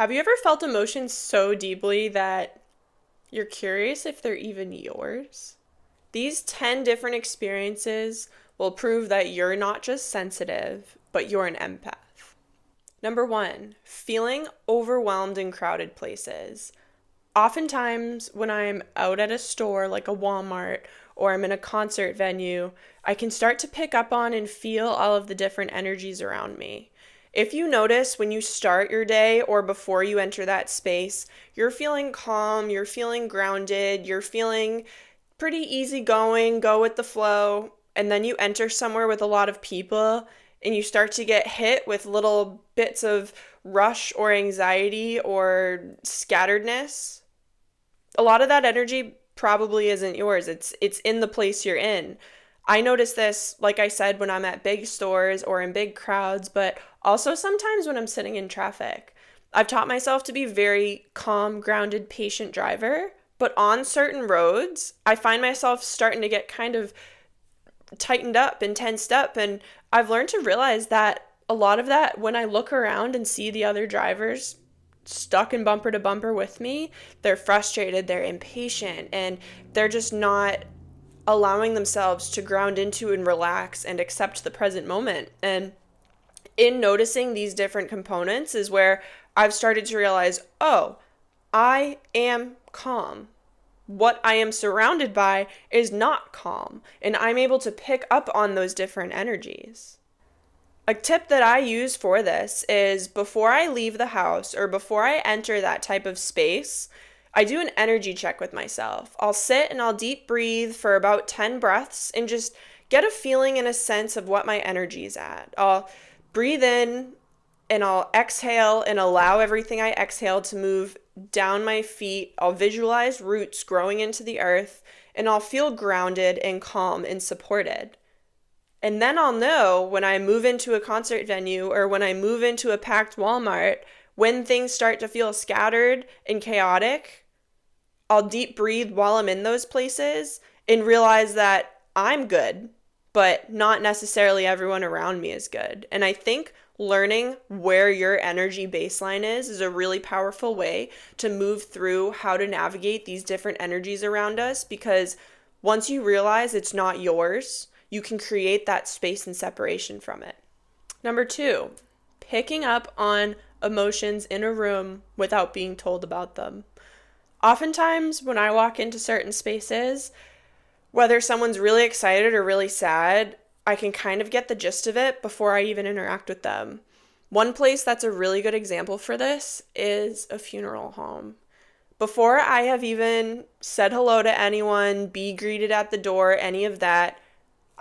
Have you ever felt emotions so deeply that you're curious if they're even yours? These 10 different experiences will prove that you're not just sensitive, but you're an empath. Number one, feeling overwhelmed in crowded places. Oftentimes, when I'm out at a store like a Walmart or I'm in a concert venue, I can start to pick up on and feel all of the different energies around me. If you notice when you start your day or before you enter that space, you're feeling calm, you're feeling grounded, you're feeling pretty easygoing, go with the flow, and then you enter somewhere with a lot of people and you start to get hit with little bits of rush or anxiety or scatteredness. A lot of that energy probably isn't yours. It's in the place you're in. I notice this, like I said, when I'm at big stores or in big crowds, but also sometimes when I'm sitting in traffic. I've taught myself to be very calm, grounded, patient driver, but on certain roads, I find myself starting to get kind of tightened up and tensed up, and I've learned to realize that a lot of that, when I look around and see the other drivers stuck in bumper to bumper with me, they're frustrated, they're impatient, and they're just not allowing themselves to ground into and relax and accept the present moment. And in noticing these different components is where I've started to realize, oh, I am calm. What I am surrounded by is not calm, and I'm able to pick up on those different energies. A tip that I use for this is before I leave the house or before I enter that type of space, I do an energy check with myself. I'll sit and I'll deep breathe for about 10 breaths and just get a feeling and a sense of what my energy is at. I'll breathe in and I'll exhale and allow everything I exhale to move down my feet. I'll visualize roots growing into the earth and I'll feel grounded and calm and supported. And then I'll know when I move into a concert venue or when I move into a packed Walmart, when things start to feel scattered and chaotic, I'll deep breathe while I'm in those places and realize that I'm good, but not necessarily everyone around me is good. And I think learning where your energy baseline is a really powerful way to move through how to navigate these different energies around us, because once you realize it's not yours, you can create that space and separation from it. Number two, picking up on emotions in a room without being told about them. Oftentimes, when I walk into certain spaces, whether someone's really excited or really sad, I can kind of get the gist of it before I even interact with them. One place that's a really good example for this is a funeral home. Before I have even said hello to anyone, be greeted at the door, any of that,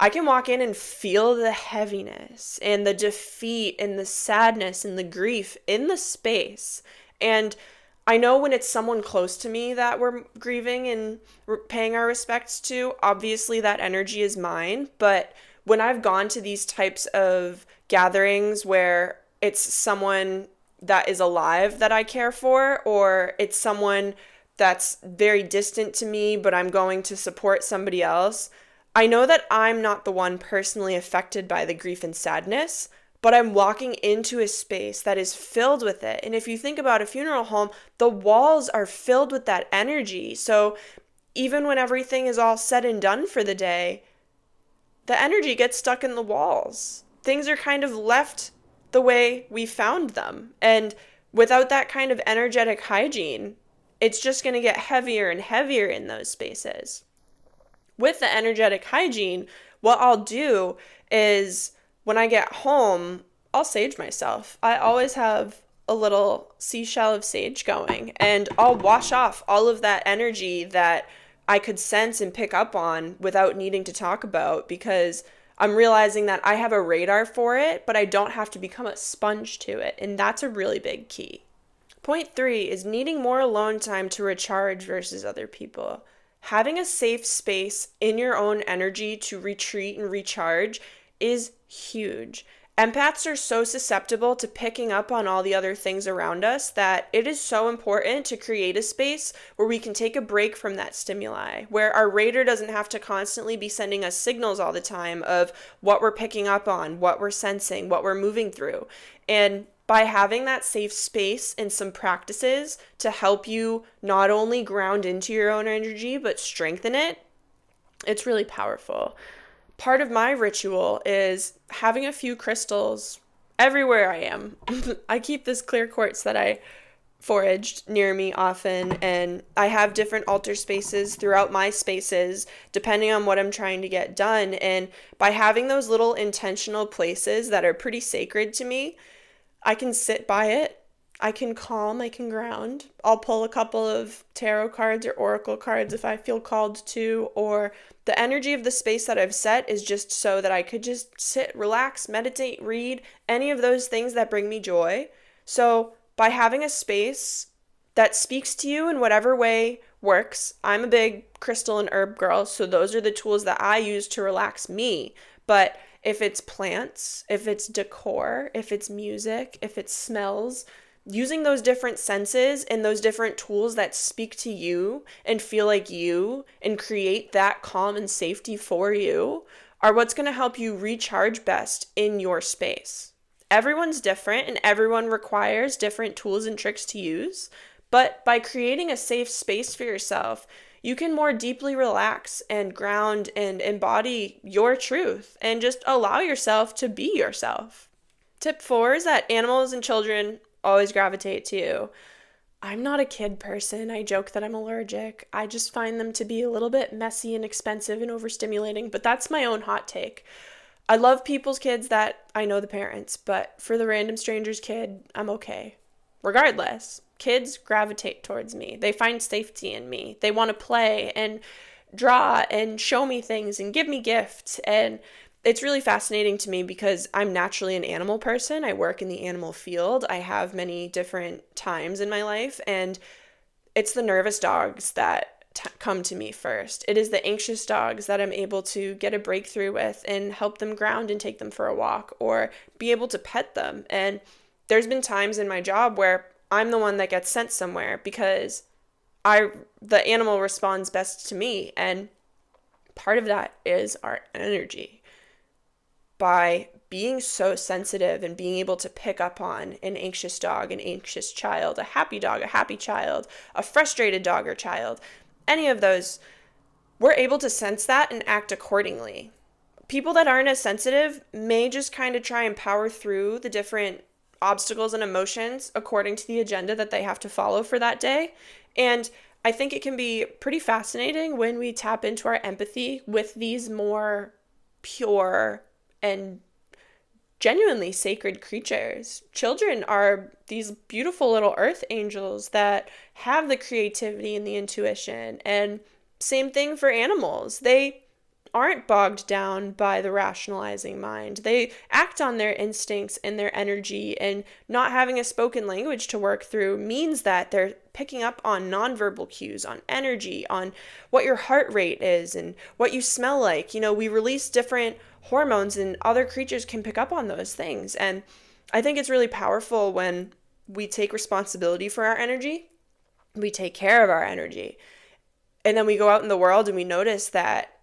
I can walk in and feel the heaviness and the defeat and the sadness and the grief in the space. And I know when it's someone close to me that we're grieving and paying our respects to, obviously that energy is mine. But when I've gone to these types of gatherings where it's someone that is alive that I care for, or it's someone that's very distant to me, but I'm going to support somebody else, I know that I'm not the one personally affected by the grief and sadness, but I'm walking into a space that is filled with it. And if you think about a funeral home, the walls are filled with that energy. So even when everything is all said and done for the day, the energy gets stuck in the walls. Things are kind of left the way we found them. And without that kind of energetic hygiene, it's just going to get heavier and heavier in those spaces. With the energetic hygiene, what I'll do is when I get home, I'll sage myself. I always have a little seashell of sage going, and I'll wash off all of that energy that I could sense and pick up on without needing to talk about, because I'm realizing that I have a radar for it, but I don't have to become a sponge to it, and that's a really big key. Point 3 is needing more alone time to recharge versus other people. Having a safe space in your own energy to retreat and recharge is huge. Empaths are so susceptible to picking up on all the other things around us that it is so important to create a space where we can take a break from that stimuli, where our radar doesn't have to constantly be sending us signals all the time of what we're picking up on, what we're sensing, what we're moving through. And by having that safe space and some practices to help you not only ground into your own energy, but strengthen it, it's really powerful. Part of my ritual is having a few crystals everywhere I am. I keep this clear quartz that I foraged near me often, and I have different altar spaces throughout my spaces depending on what I'm trying to get done. And by having those little intentional places that are pretty sacred to me, I can sit by it, I can calm, I can ground. I'll pull a couple of tarot cards or oracle cards if I feel called to, or the energy of the space that I've set is just so that I could just sit, relax, meditate, read, any of those things that bring me joy. So by having a space that speaks to you in whatever way works, I'm a big crystal and herb girl, so those are the tools that I use to relax me. But if it's plants, if it's decor, if it's music, if it's smells, using those different senses and those different tools that speak to you and feel like you and create that calm and safety for you are what's going to help you recharge best in your space. Everyone's different and everyone requires different tools and tricks to use, but by creating a safe space for yourself, you can more deeply relax and ground and embody your truth and just allow yourself to be yourself. Tip 4 is that animals and children always gravitate to you. I'm not a kid person. I joke that I'm allergic. I just find them to be a little bit messy and expensive and overstimulating, but that's my own hot take. I love people's kids that I know the parents, but for the random stranger's kid, I'm okay. Regardless, kids gravitate towards me. They find safety in me. They want to play and draw and show me things and give me gifts. And it's really fascinating to me because I'm naturally an animal person. I work in the animal field. I have many different times in my life, and it's the nervous dogs that come to me first. It is the anxious dogs that I'm able to get a breakthrough with and help them ground and take them for a walk or be able to pet them. And there's been times in my job where I'm the one that gets sent somewhere because the animal responds best to me. And part of that is our energy. By being so sensitive and being able to pick up on an anxious dog, an anxious child, a happy dog, a happy child, a frustrated dog or child, any of those, we're able to sense that and act accordingly. People that aren't as sensitive may just kind of try and power through the different obstacles and emotions according to the agenda that they have to follow for that day. And I think it can be pretty fascinating when we tap into our empathy with these more pure and genuinely sacred creatures. Children are these beautiful little earth angels that have the creativity and the intuition. And same thing for animals. They aren't bogged down by the rationalizing mind. They act on their instincts and their energy, and not having a spoken language to work through means that they're picking up on nonverbal cues, on energy, on what your heart rate is and what you smell like. You know, we release different hormones and other creatures can pick up on those things. And I think it's really powerful when we take responsibility for our energy, we take care of our energy, and then we go out in the world and we notice that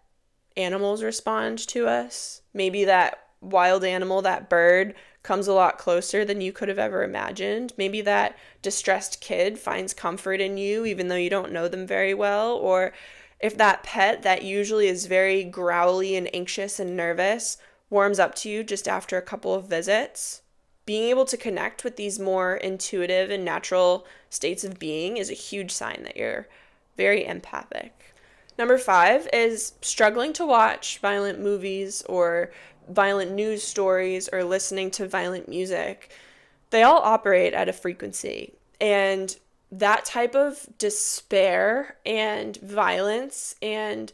animals respond to us. Maybe that wild animal, that bird, comes a lot closer than you could have ever imagined. Maybe that distressed kid finds comfort in you even though you don't know them very well. Or if that pet that usually is very growly and anxious and nervous warms up to you just after a couple of visits. Being able to connect with these more intuitive and natural states of being is a huge sign that you're very empathic. Number 5 is struggling to watch violent movies or violent news stories or listening to violent music. They all operate at a frequency, and that type of despair and violence and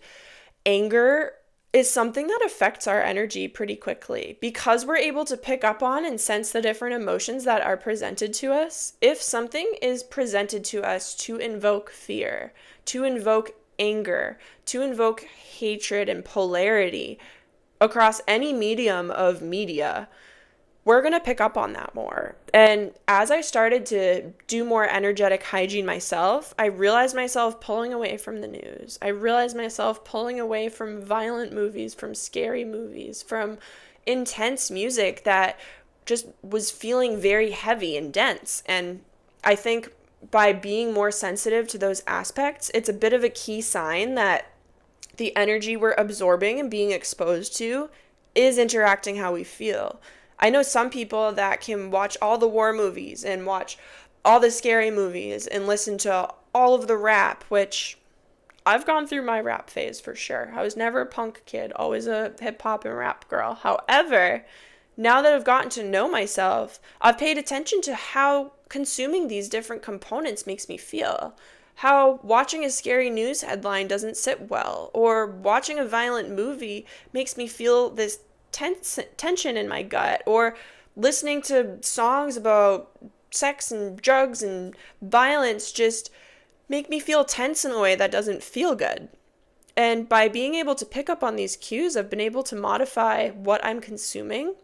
anger is something that affects our energy pretty quickly because we're able to pick up on and sense the different emotions that are presented to us. If something is presented to us to invoke fear, to invoke anger, to invoke hatred and polarity across any medium of media, we're going to pick up on that more. And as I started to do more energetic hygiene myself, I realized myself pulling away from the news. I realized myself pulling away from violent movies, from scary movies, from intense music that just was feeling very heavy and dense. And I think by being more sensitive to those aspects, it's a bit of a key sign that the energy we're absorbing and being exposed to is interacting how we feel. I know some people that can watch all the war movies and watch all the scary movies and listen to all of the rap, which I've gone through my rap phase for sure. I was never a punk kid, always a hip hop and rap girl. However, now that I've gotten to know myself, I've paid attention to how consuming these different components makes me feel. How watching a scary news headline doesn't sit well, or watching a violent movie makes me feel this tension in my gut, or listening to songs about sex and drugs and violence just make me feel tense in a way that doesn't feel good. And by being able to pick up on these cues, I've been able to modify what I'm consuming,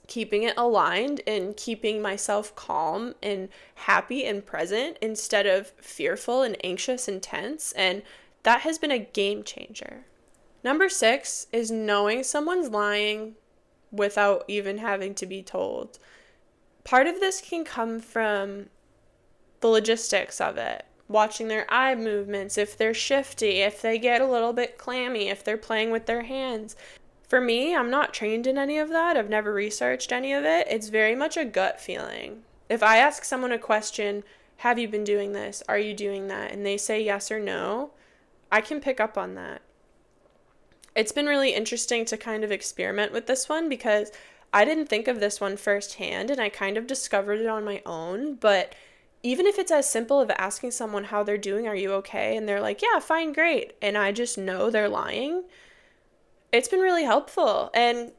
keeping it aligned and keeping myself calm and happy and present instead of fearful and anxious and tense. And that has been a game changer. Number 6 is knowing someone's lying without even having to be told. Part of this can come from the logistics of it. Watching their eye movements, if they're shifty, if they get a little bit clammy, if they're playing with their hands. For me, I'm not trained in any of that. I've never researched any of it. It's very much a gut feeling. If I ask someone a question, have you been doing this? Are you doing that? And they say yes or no, I can pick up on that. It's been really interesting to kind of experiment with this one because I didn't think of this one firsthand and I kind of discovered it on my own. But even if it's as simple as asking someone how they're doing, are you okay? And they're like, yeah, fine, great. And I just know they're lying. It's been really helpful. And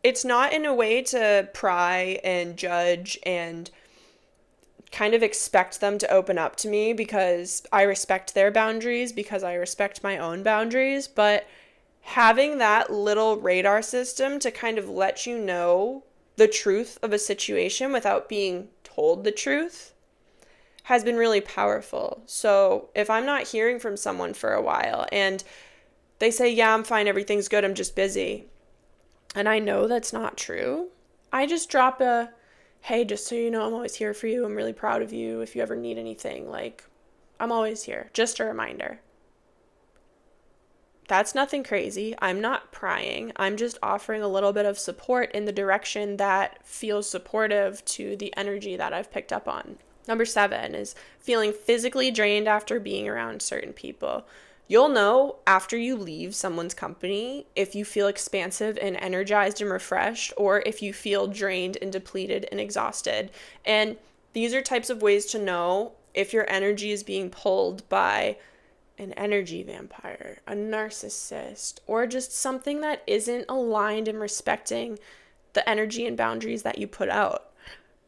it's not in a way to pry and judge and kind of expect them to open up to me because I respect their boundaries, because I respect my own boundaries. But having that little radar system to kind of let you know the truth of a situation without being told the truth has been really powerful. So if I'm not hearing from someone for a while and they say, yeah, I'm fine, everything's good, I'm just busy, and I know that's not true, I just drop a, hey, just so you know, I'm always here for you. I'm really proud of you. If you ever need anything, like, I'm always here. Just a reminder. That's nothing crazy. I'm not prying. I'm just offering a little bit of support in the direction that feels supportive to the energy that I've picked up on. Number 7 is feeling physically drained after being around certain people. You'll know after you leave someone's company if you feel expansive and energized and refreshed, or if you feel drained and depleted and exhausted. And these are types of ways to know if your energy is being pulled by an energy vampire, a narcissist, or just something that isn't aligned and respecting the energy and boundaries that you put out.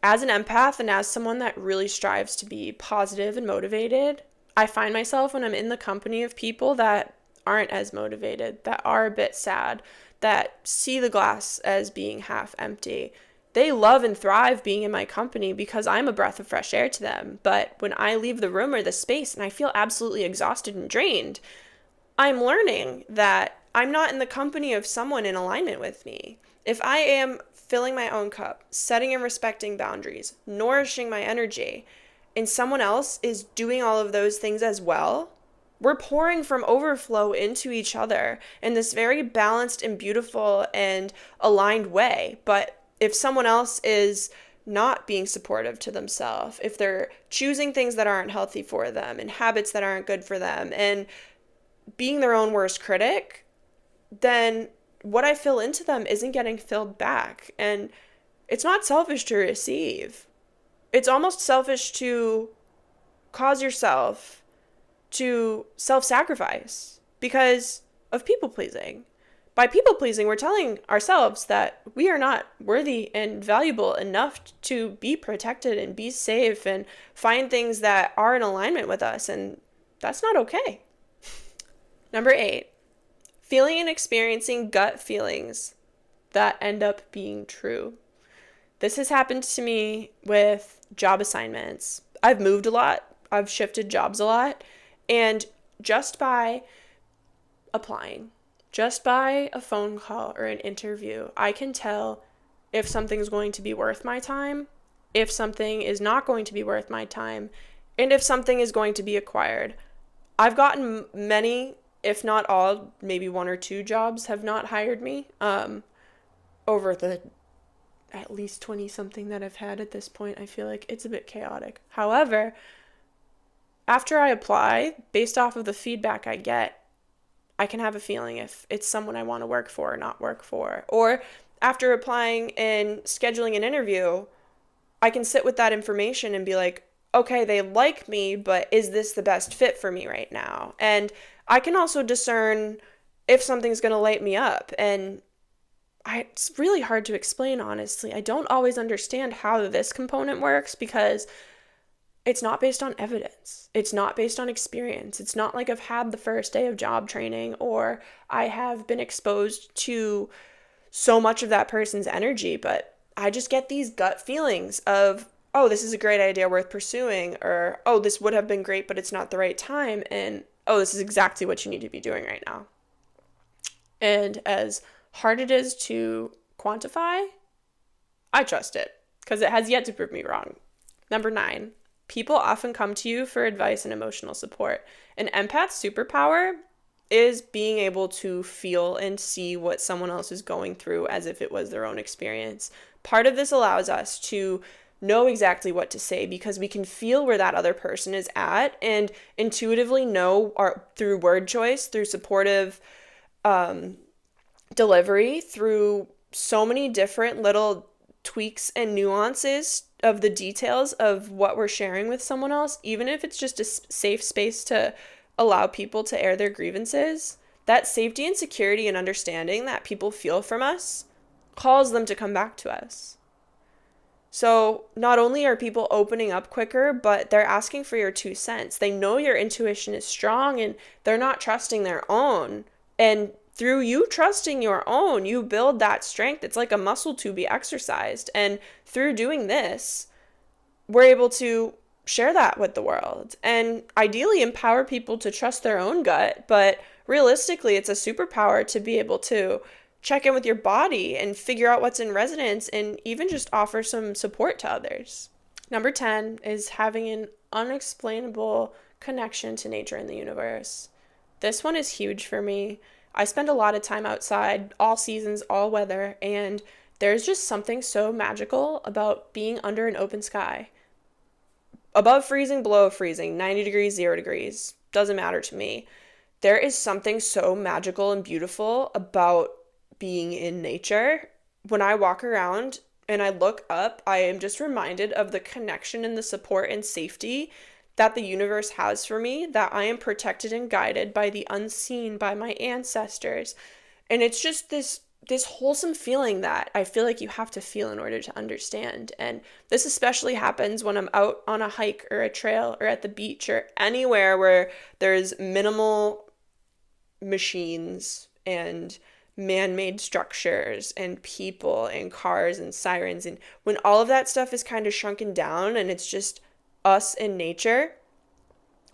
As an empath and as someone that really strives to be positive and motivated, I find myself when I'm in the company of people that aren't as motivated, that are a bit sad, that see the glass as being half empty. They love and thrive being in my company because I'm a breath of fresh air to them. But when I leave the room or the space and I feel absolutely exhausted and drained, I'm learning that I'm not in the company of someone in alignment with me. If I am filling my own cup, setting and respecting boundaries, nourishing my energy, and someone else is doing all of those things as well, we're pouring from overflow into each other in this very balanced and beautiful and aligned way. But if someone else is not being supportive to themselves, if they're choosing things that aren't healthy for them and habits that aren't good for them and being their own worst critic, then what I fill into them isn't getting filled back. And it's not selfish to receive. It's almost selfish to cause yourself to self-sacrifice because of people-pleasing. By people-pleasing, we're telling ourselves that we are not worthy and valuable enough to be protected and be safe and find things that are in alignment with us, and that's not okay. Number 8, feeling and experiencing gut feelings that end up being true. This has happened to me with job assignments. I've moved a lot. I've shifted jobs a lot. And just by applying, just by a phone call or an interview, I can tell if something's going to be worth my time, if something is not going to be worth my time, and if something is going to be acquired. I've gotten many, if not all, maybe one or two jobs have not hired me over the at least 20 something that I've had at this point. I feel like it's a bit chaotic. However, after I apply, based off of the feedback I get, I can have a feeling if it's someone I want to work for or not work for. Or after applying and scheduling an interview, I can sit with that information and be like, okay, they like me, but is this the best fit for me right now? And I can also discern if something's going to light me up. And it's really hard to explain, honestly. I don't always understand how this component works because it's not based on evidence. It's not based on experience. It's not like I've had the first day of job training or I have been exposed to so much of that person's energy, but I just get these gut feelings of, oh, this is a great idea worth pursuing, or, oh, this would have been great, but it's not the right time, and, oh, this is exactly what you need to be doing right now. And as hard it is to quantify, I trust it because it has yet to prove me wrong. Number 9. People often come to you for advice and emotional support. An empath's superpower is being able to feel and see what someone else is going through as if it was their own experience. Part of this allows us to know exactly what to say because we can feel where that other person is at and intuitively know through word choice, through supportive delivery, through so many different little tweaks and nuances of the details of what we're sharing with someone else, even if it's just a safe space to allow people to air their grievances, that safety and security and understanding that people feel from us calls them to come back to us. So not only are people opening up quicker, but they're asking for your 2 cents. They know your intuition is strong and they're not trusting their own. And through you trusting your own, you build that strength. It's like a muscle to be exercised. And through doing this, we're able to share that with the world and ideally empower people to trust their own gut. But realistically, it's a superpower to be able to check in with your body and figure out what's in resonance and even just offer some support to others. Number 10 is having an unexplainable connection to nature and the universe. This one is huge for me. I spend a lot of time outside, all seasons, all weather, and there's just something so magical about being under an open sky. Above freezing, below freezing, 90 degrees, 0 degrees, doesn't matter to me. There is something so magical and beautiful about being in nature. When I walk around and I look up, I am just reminded of the connection and the support and safety that the universe has for me, that I am protected and guided by the unseen, by my ancestors. And it's just this wholesome feeling that I feel like you have to feel in order to understand. And this especially happens when I'm out on a hike or a trail or at the beach or anywhere where there's minimal machines and man-made structures and people and cars and sirens. And when all of that stuff is kind of shrunken down and it's just us in nature,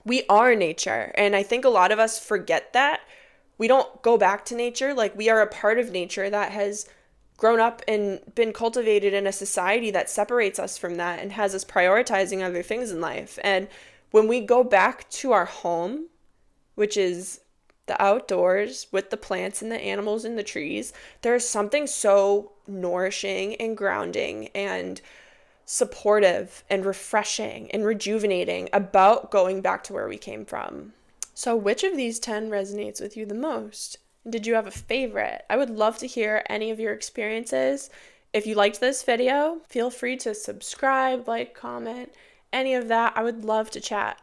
we are nature. And I think a lot of us forget that. We don't go back to nature. Like, we are a part of nature that has grown up and been cultivated in a society that separates us from that and has us prioritizing other things in life. And when we go back to our home, which is the outdoors with the plants and the animals and the trees, there's something so nourishing and grounding and supportive and refreshing and rejuvenating about going back to where we came from. So which of these 10 resonates with you the most? And did you have a favorite? I would love to hear any of your experiences. If you liked this video, feel free to subscribe, like, comment, any of that. I would love to chat.